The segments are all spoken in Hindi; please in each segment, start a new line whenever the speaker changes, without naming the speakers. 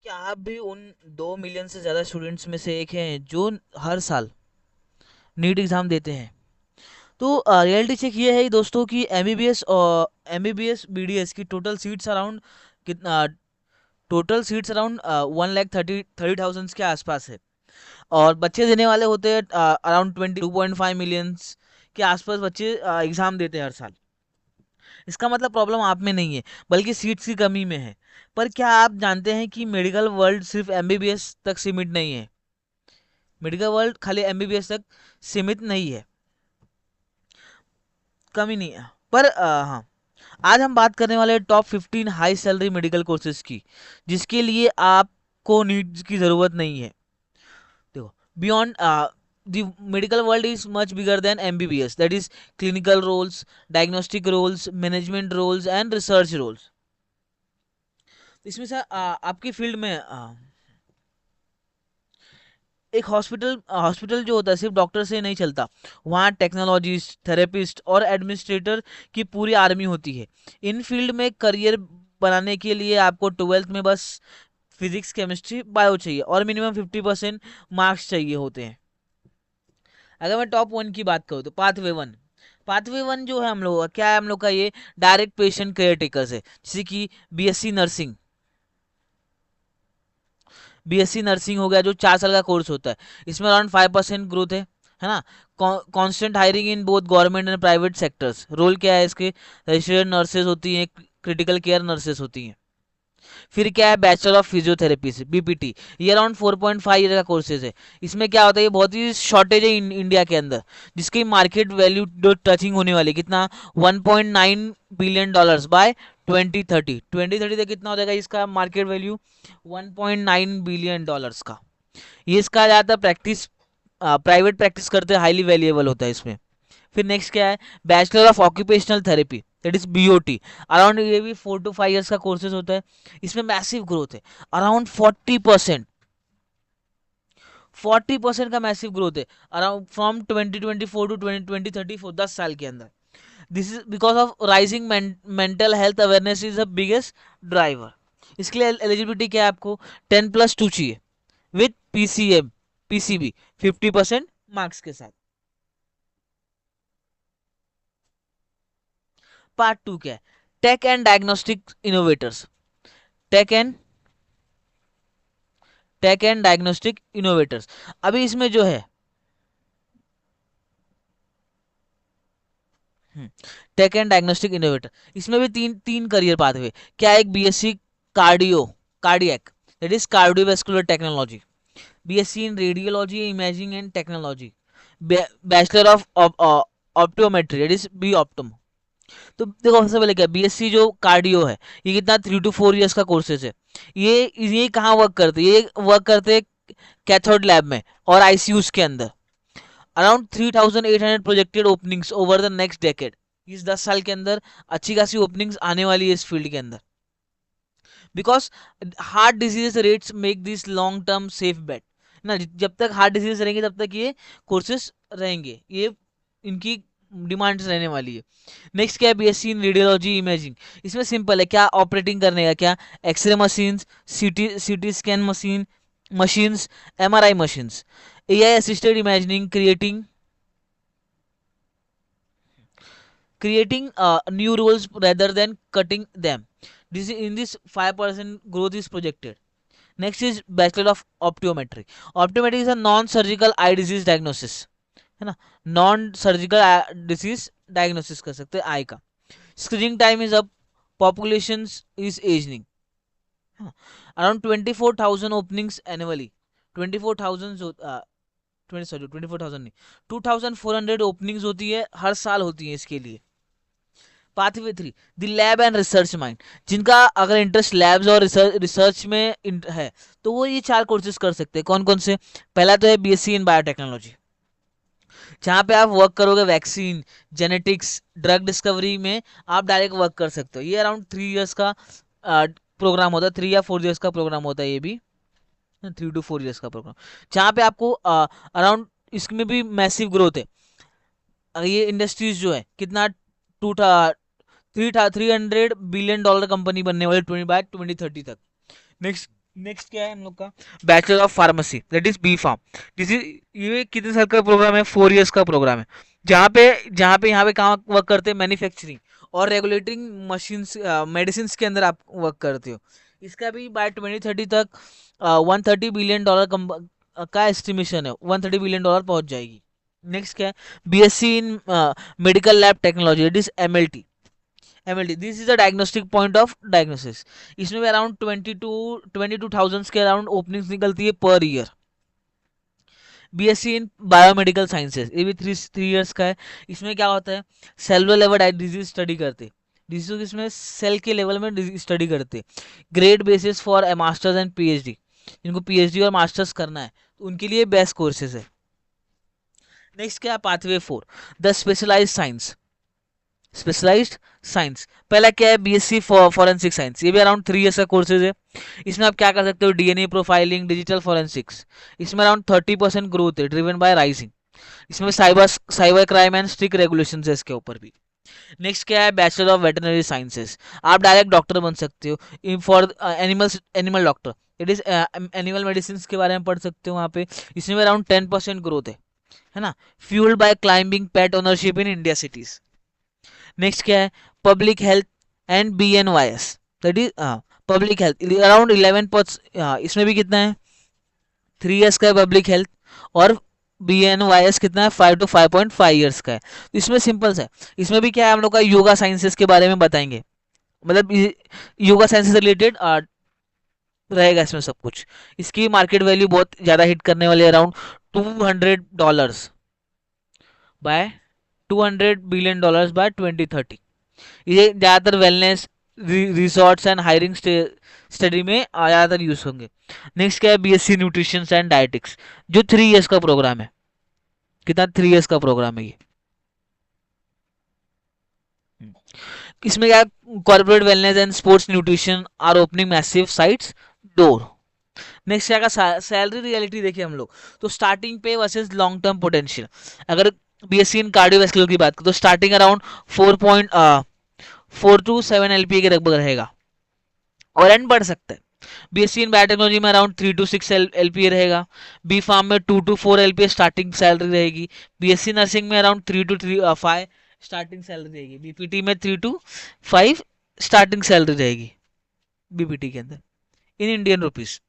क्या आप भी उन 2 मिलियन से ज़्यादा स्टूडेंट्स में से एक हैं जो हर साल नीट एग्ज़ाम देते हैं? तो रियलिटी चेक ये है दोस्तों कि एमबीबीएस और एमबीबीएस बीडीएस की कितना टोटल सीट्स अराउंड 1,30,000 के आसपास है। और बच्चे देने वाले होते हैं अराउंड 22.5 मिलियंस के आसपास बच्चे एग्ज़ाम देते हैं हर साल। इसका मतलब प्रॉब्लम आप में नहीं है, बल्कि सीट्स की कमी में है। पर क्या आप जानते हैं कि मेडिकल वर्ल्ड सिर्फ एमबीबीएस तक सीमित नहीं है? मेडिकल वर्ल्ड खाली एमबीबीएस तक सीमित नहीं है, कमी नहीं है। पर हाँ, आज हम बात करने वाले हैं top 15 high salary medical courses की, जिसके लिए आपको नीट की ज़रूरत नहीं है। देखो, beyond the medical world is much bigger than MBBS. That is clinical roles, diagnostic roles, management roles and research roles. इसमें से आपकी फील्ड में एक हॉस्पिटल जो होता है सिर्फ डॉक्टर से नहीं चलता। वहाँ टेक्नोलॉजिस्ट, थेरेपिस्ट और एडमिनिस्ट्रेटर की पूरी आर्मी होती है। इन फील्ड में करियर बनाने के लिए आपको 12th में बस फिजिक्स, केमिस्ट्री, बायो चाहिए और मिनिमम 50% मार्क्स चाहिए होते हैं। अगर मैं टॉप 1 की बात करूँ तो पाथवे वन जो है हम लोग का क्या है, हम लोग का ये डायरेक्ट पेशेंट केयर टेकर्स है, जैसे कि बीएससी नर्सिंग। बीएससी नर्सिंग हो गया जो 4 साल का कोर्स होता है। इसमें अराउंड 5% ग्रोथ है ना। Constant hiring in both government and private sectors. Role क्या है इसके? रजिस्टर्ड नर्सेज होती हैं, क्रिटिकल केयर नर्सेज होती हैं। फिर क्या है, बैचलर ऑफ फिजियोथेरेपी से बीपीटी। ये अराउंड 4.5 ईयर का कोर्सेज है। इसमें क्या होता है, ये बहुत ही शॉर्टेज है इंडिया के अंदर, जिसकी मार्केट वैल्यू जो टचिंग होने वाली कितना, $1.9 बिलियन बाय 2030 तक कितना हो जाएगा इसका मार्केट वैल्यू, $1.9 बिलियन का। ये इसका ज़्यादातर प्रैक्टिस प्राइवेट प्रैक्टिस करते हैं, हाईली वैल्यूएबल होता है इसमें। फिर नेक्स्ट क्या है, bachelor of occupational therapy, that is BOT. Around ये भी 4 to 5 ईयर्स का कोर्सेज होता है। इसमें मैसिव ग्रोथ है, अराउंड 40% का मैसिव ग्रोथ है, अराउंड फ्रॉम 2024 टू 2034, 10 साल के अंदर। This is because of rising mental health awareness is the biggest driver. इसके लिए एलिजिबिलिटी क्या है आपको, 10+2 चाहिए विथ पीसीबी 50% मार्क्स के साथ। पार्ट 2 क्या है, tech and diagnostic innovators. Tech and tech and diagnostic innovators. अभी इसमें जो है टेक एंड डायग्नोस्टिक इनोवेटर, इसमें भी तीन तीन करियर पाथवे। क्या, एक BSc cardiac, that is cardiovascular technology. BSc in radiology, imaging and technology. Bachelor of optometry, that is B optom. तो देखो, सबसे पहले क्या, बीएससी जो कार्डियो है, ये कितना 3 to 4 ईयर्स का कोर्सेज है। ये कहाँ वर्क करते हैं, ये वर्क करते हैं कैथोड लैब में और आईसीयूज के अंदर। Around 3,800 projected openings over the next decade. इस 10 साल के अंदर अच्छी खासी ओपनिंग्स आने वाली है इस फील्ड के अंदर, because heart disease rates make this long term safe bet ना। जब तक हार्ट डिजीज रहेंगे तब तक ये कोर्सेज रहेंगे, ये इनकी डिमांड्स रहने वाली है। नेक्स्ट क्या है, बीएससी इन रेडियोलॉजी इमेजिंग। इसमें सिंपल है, क्या ऑपरेटिंग करने का, क्या X ray machines, CT scan machines, MRI machines, AI assisted imagining, creating new roles rather than cutting them. In this 5% growth is projected. Next is Bachelor of Optometry. Optometry is a non-surgical eye disease diagnosis, है ना। नॉन सर्जिकल डिसीज डायग्नोसिस कर सकते हैं आई का। Screening time is up, population is ageing, है ना। Around 24,000 openings annually. 24,000 सॉरी 24,000 नहीं, 2,400 ओपनिंग्स होती है हर साल होती है इसके लिए। Pathway 3, the lab and research mind. जिनका अगर इंटरेस्ट लैब्स और रिसर्च में है, तो वो ये 4 कोर्सेज कर सकते हैं। कौन कौन से? पहला तो है बीएससी इन बायोटेक्नोलॉजी, जहाँ पे आप वर्क करोगे वैक्सीन, जेनेटिक्स, ड्रग डिस्कवरी में आप डायरेक्ट वर्क कर सकते हो। ये अराउंड 3 ईयर्स का प्रोग्राम होता है, 3 या 4 ईयर्स का प्रोग्राम होता है ये भी, 3 to 4 ईयर्स का प्रोग्राम, जहाँ पे आपको अराउंड इसमें भी मैसिव ग्रोथ है। ये इंडस्ट्रीज जो है कितना, टू था 300 बिलियन डॉलर कंपनी बनने वाली 20 बाय 2030 तक। नेक्स्ट नेक्स्ट क्या है हम लोग का, bachelor of pharmacy that is B pharm. This is, ये कितने साल का प्रोग्राम है, 4 इयर्स का प्रोग्राम है, जहाँ पे यहाँ पे कहाँ वर्क करते हैं, मैन्युफैक्चरिंग और रेगुलेटिंग मशीन्स, मेडिसिन के अंदर आप वर्क करते हो। इसका भी बाय 2030 तक $130 बिलियन का एस्टिमेशन है, $130 बिलियन पहुंच जाएगी। नेक्स्ट क्या है, BSc in medical lab technology, it is MLT. MLT this is a diagnostic point of diagnosis. इसमें भी अराउंड 22,000 के अराउंड ओपनिंग्स निकलती है per year. BSc in biomedical sciences, ये भी थ्री ईयर्स का है। इसमें क्या होता है, सेलुलर लेवल डिजीज स्टडी करते, डिजीज इसमें सेल के लेवल में स्टडी करते। Grade basis for masters and PhD, इनको पीएचडी और मास्टर्स करना है तो उनके लिए बेस्ट कोर्सेज है। नेक्स्ट क्या है, pathway 4, the specialised science. Specialised science पहला क्या है, बीएससी फॉरेंसिक साइंस, ये भी अराउंड 3 इयर्स का कोर्सेज है। इसमें आप क्या कर सकते हो, डीएनए प्रोफाइलिंग, डिजिटल फॉरेंसिक्स। इसमें अराउंड 30% ग्रोथ है, ड्रिवन बाय राइजिंग। इसमें cyber crime and strict regulation है इसके ऊपर भी। नेक्स्ट क्या है, बैचलर ऑफ वेटरनरी साइंसेज, आप डायरेक्ट डॉक्टर बन सकते हो for animal doctor, it is animal medicine के बारे में पढ़ सकते हो वहाँ पे। इसमें अराउंड 10% ग्रोथ है ना, fuelled by climbing pet ownership in India cities. Next क्या है, public health and BNYS, that is public health around 11%, इसमें भी कितना है, 3 इयर्स का है पब्लिक हेल्थ। और BNYS कितना है, 5 to 5.5 इयर्स का है। तो इसमें सिंपल सा है, इसमें भी क्या है हम लोग का योगा साइंसेस के बारे में बताएंगे, मतलब योगा साइंस से रिलेटेड रहेगा इसमें सब कुछ। इसकी मार्केट वैल्यू बहुत ज़्यादा हिट करने वाली है, अराउंड $200 बाय $200 बिलियन बाय 2030। ये ज़्यादातर wellness, resorts and hiring study में ज़्यादातर यूज़ होंगे। नेक्स्ट क्या है, बीएससी न्यूट्रिशन एंड डाइटिक्स, जो 3 इयर्स का प्रोग्राम है। कितना, 3 इयर्स का प्रोग्राम है ये। इसमें क्या, corporate wellness and sports nutrition are opening massive sites door. Next क्या का, सैलरी रियलिटी देखिए हम लोग, तो स्टार्टिंग पे वर्सेस लॉन्ग टर्म पोटेंशियल। अगर बीएससी इन कार्डियोवैस्कुलर की बात करें तो स्टार्टिंग अराउंड 4.4 to 7 LPA के लगभग रहेगा, और एंड बढ़ सकता है। बीएससी इन बायोटेक्नोलॉजी में अराउंड 3 to 6 LPA रहेगा। बी फार्म में 2 to 4 LPA स्टार्टिंग सैलरी रहेगी। बीएससी नर्सिंग में अराउंड 3 to 5 स्टार्टिंग सैलरी रहेगी। बीपीटी में 3 to 5 स्टार्टिंग सैलरी रहेगी, बीपीटी के अंदर, इन इंडियन रुपीज।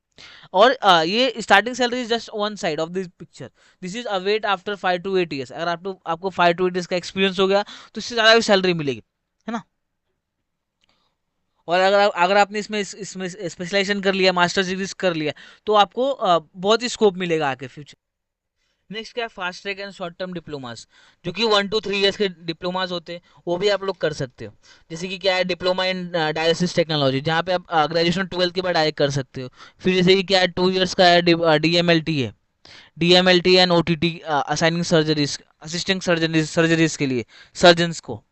और ये starting salary is just one side of this picture, this is await after 5 to 8 years. अगर आपको 5 to 8 इयर्स का एक्सपीरियंस हो गया तो इससे ज़्यादा भी सैलरी मिलेगी, है ना। और अगर आपने इसमें स्पेशलाइजेशन कर लिया, मास्टर्स डिग्री कर लिया, तो आपको बहुत ही स्कोप मिलेगा आगे फ्यूचर। नेक्स्ट क्या है, fast track and short term diplomas, जो कि 1 to 3 इयर्स के डिप्लोमास होते हैं, वो भी आप लोग कर सकते हो। जैसे कि क्या है, डिप्लोमा इन डायलिसिस टेक्नोलॉजी, जहाँ पे आप ग्रेजुएशन 12 के बाद डायरेक्ट कर सकते हो। फिर जैसे कि क्या है, 2 इयर्स का है DMLT है, DMLT and OTT, assigning surgeries, assisting surgeries के लिए सर्जन्स को।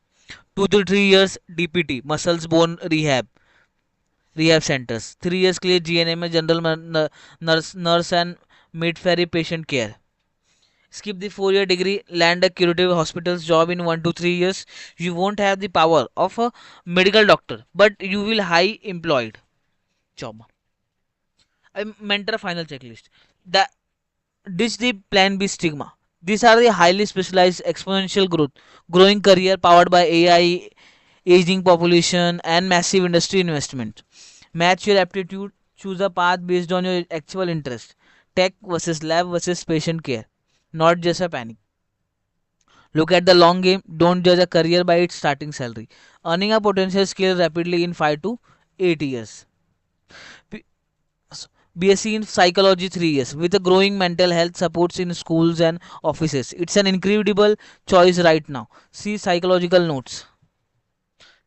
2 to 3 years DPT, muscles bone rehab centres. 3 years के लिए GNM में general nurse and midwifery patient care. Skip the 4 year degree, land a curative hospital's job in 1 to 3 years. You won't have the power of a medical doctor, but you will high employed job. I mentor final checklist. The ditch the plan B stigma. These are the highly specialized exponential growing career powered by AI, aging population, and massive industry investment. Match your aptitude. Choose a path based on your actual interest. Tech versus lab versus patient care, not just a panic. Look at the long game. Don't judge a career by its starting salary. Earning a potential scale rapidly in 5 to 8 years. BSc in psychology 3 years with a growing mental health supports in schools and offices. It's an incredible choice right now. See psychological notes.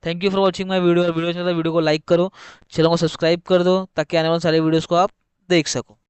Thank you for watching my video. Video अच्छा वीडियो को लाइक करो, चैनल को सब्सक्राइब कर दो ताकि आने वाले सारे वीडियोस को आप देख सको।